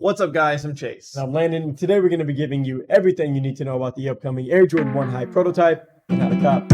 What's up, guys? I'm Chase. And I'm Landon, and today we're going to be giving you everything you need to know about the upcoming Air Jordan 1 High prototype and how to cop.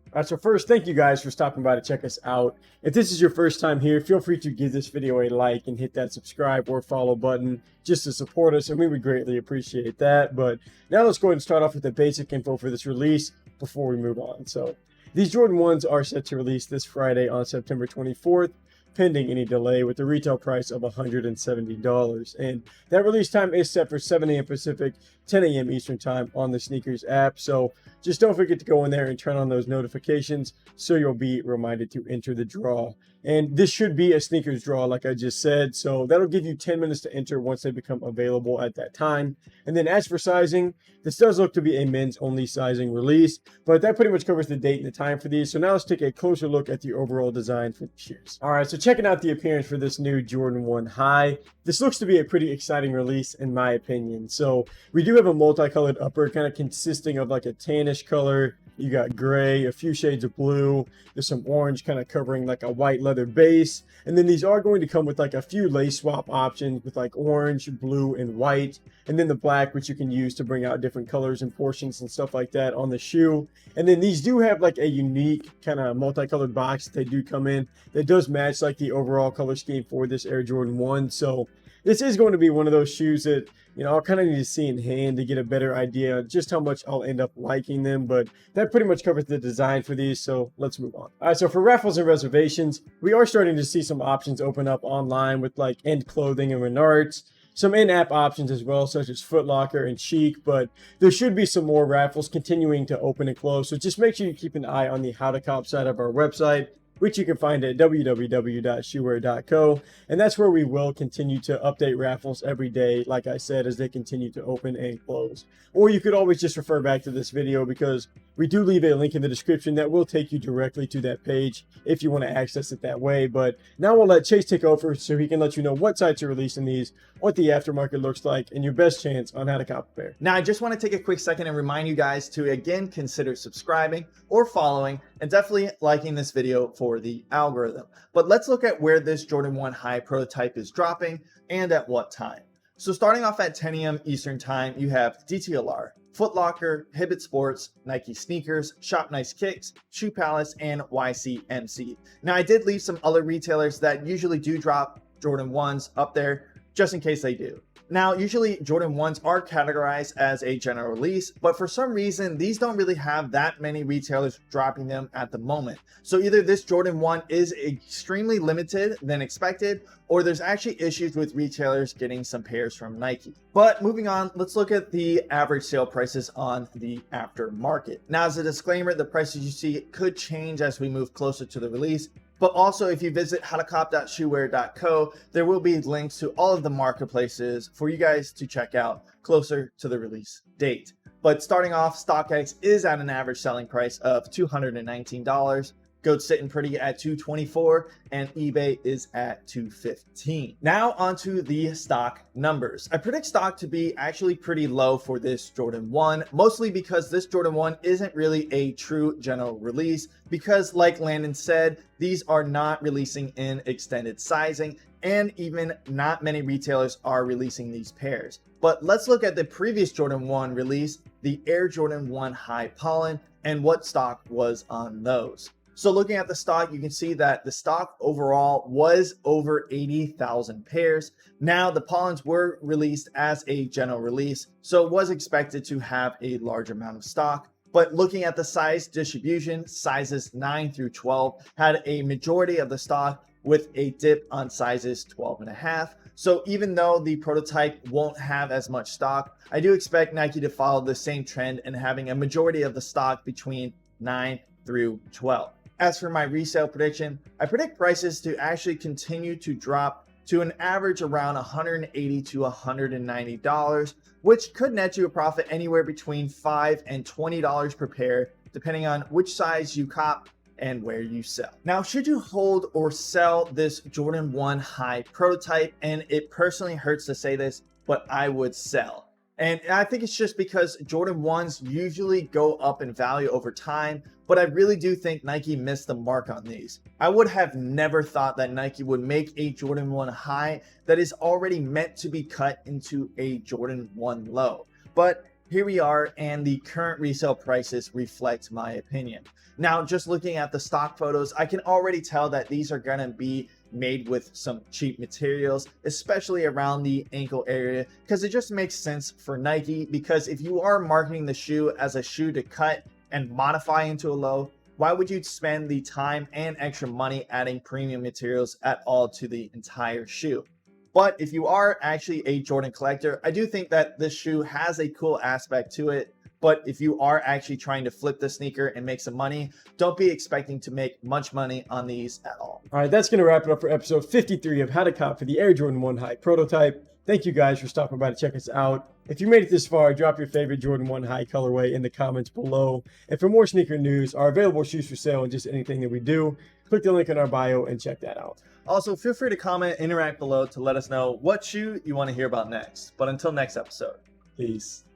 All right, so first, thank you guys for stopping by to check us out. If this is your first time here, feel free to give this video a like and hit that subscribe or follow button just to support us, and we would greatly appreciate that. But now let's go ahead and start off with the basic info for this release before we move on. So these Jordan 1s are set to release this Friday on September 24th, pending any delay, with the retail price of $170. And that release time is set for 7 a.m. Pacific, 10 a.m. Eastern time on the Sneakers app. So just don't forget to go in there and turn on those notifications so you'll be reminded to enter the draw. And this should be a Sneakers draw, like I just said. So that'll give you 10 minutes to enter once they become available at that time. And then as for sizing, this does look to be a men's only sizing release, but that pretty much covers the date and the time for these. So now let's take a closer look at the overall design for the shoes. All right, so checking out the appearance for this new Jordan 1 High, this looks to be a pretty exciting release in my opinion. So we do have a multicolored upper, kind of consisting of like a tannish color. You got gray, a few shades of blue, there's some orange kind of covering like a white leather base. And then these are going to come with like a few lace swap options with like orange, blue, and white. And then the black, which you can use to bring out different colors and portions and stuff like that on the shoe. And then these do have like a unique kind of multicolored box that they do come in that does match like the overall color scheme for this Air Jordan 1. So this is going to be one of those shoes that, you know, I'll kind of need to see in hand to get a better idea of just how much I'll end up liking them. But that pretty much covers the design for these, so let's move on. All right, so for raffles and reservations, we are starting to see some options open up online with like End Clothing and Menards. Some in-app options as well, such as Foot Locker and Chic, but there should be some more raffles continuing to open and close. So just make sure you keep an eye on the How to Cop side of our website, which you can find at www.shoewear.co. And that's where we will continue to update raffles every day, like I said, as they continue to open and close. Or you could always just refer back to this video because we do leave a link in the description that will take you directly to that page if you want to access it that way. But now we'll let Chase take over so he can let you know what sites are releasing these, what the aftermarket looks like, and your best chance on how to cop a pair. Now, I just want to take a quick second and remind you guys to again consider subscribing or following and definitely liking this video for the algorithm. But let's look at where this Jordan 1 High prototype is dropping and at what time. So starting off at 10 a.m. Eastern time, you have DTLR, Foot Locker, Hibbett Sports, Nike Sneakers, Shop Nice Kicks, Shoe Palace, and YCMC. Now, I did leave some other retailers that usually do drop Jordan 1s up there, just in case they do. Now, usually Jordan 1s are categorized as a general release, but for some reason, these don't really have that many retailers dropping them at the moment. So either this Jordan 1 is extremely limited than expected, or there's actually issues with retailers getting some pairs from Nike. But moving on, let's look at the average sale prices on the aftermarket. Now, as a disclaimer, the prices you see could change as we move closer to the release. But also, if you visit howtocop.shoewear.co, there will be links to all of the marketplaces for you guys to check out closer to the release date. But starting off, StockX is at an average selling price of $219. Goat's sitting pretty at $224, and eBay is at $215. Now onto the stock numbers. I predict stock to be actually pretty low for this Jordan 1, mostly because this Jordan 1 isn't really a true general release, because like Landon said, these are not releasing in extended sizing, and even not many retailers are releasing these pairs. But let's look at the previous Jordan 1 release, the Air Jordan 1 High Pollen, and what stock was on those. So looking at the stock, you can see that the stock overall was over 80,000 pairs. Now, the Pollens were released as a general release, so it was expected to have a large amount of stock. But looking at the size distribution, sizes 9 through 12 had a majority of the stock, with a dip on sizes 12 and a half. So even though the prototype won't have as much stock, I do expect Nike to follow the same trend and having a majority of the stock between 9 through 12. As for my resale prediction, I predict prices to actually continue to drop to an average around $180 to $190, which could net you a profit anywhere between $5 and $20 per pair, depending on which size you cop and where you sell. Now, should you hold or sell this Jordan 1 High prototype? And it personally hurts to say this, but I would sell. And I think it's just because Jordan 1s usually go up in value over time, but I really do think Nike missed the mark on these. I would have never thought that Nike would make a Jordan 1 high that is already meant to be cut into a Jordan 1 low. But here we are, and the current resale prices reflect my opinion. Now, just looking at the stock photos, I can already tell that these are going to be made with some cheap materials, especially around the ankle area, because it just makes sense for Nike. Because if you are marketing the shoe as a shoe to cut and modify into a low, why would you spend the time and extra money adding premium materials at all to the entire shoe? But if you are actually a Jordan collector, I do think that this shoe has a cool aspect to it. But if you are actually trying to flip the sneaker and make some money, don't be expecting to make much money on these at all. All right, that's going to wrap it up for episode 53 of How to Cop for the Air Jordan 1 High Prototype. Thank you guys for stopping by to check us out. If you made it this far, drop your favorite Jordan 1 High colorway in the comments below. And for more sneaker news, our available shoes for sale, and just anything that we do, click the link in our bio and check that out. Also, feel free to comment, interact below to let us know what shoe you want to hear about next. But until next episode, Peace.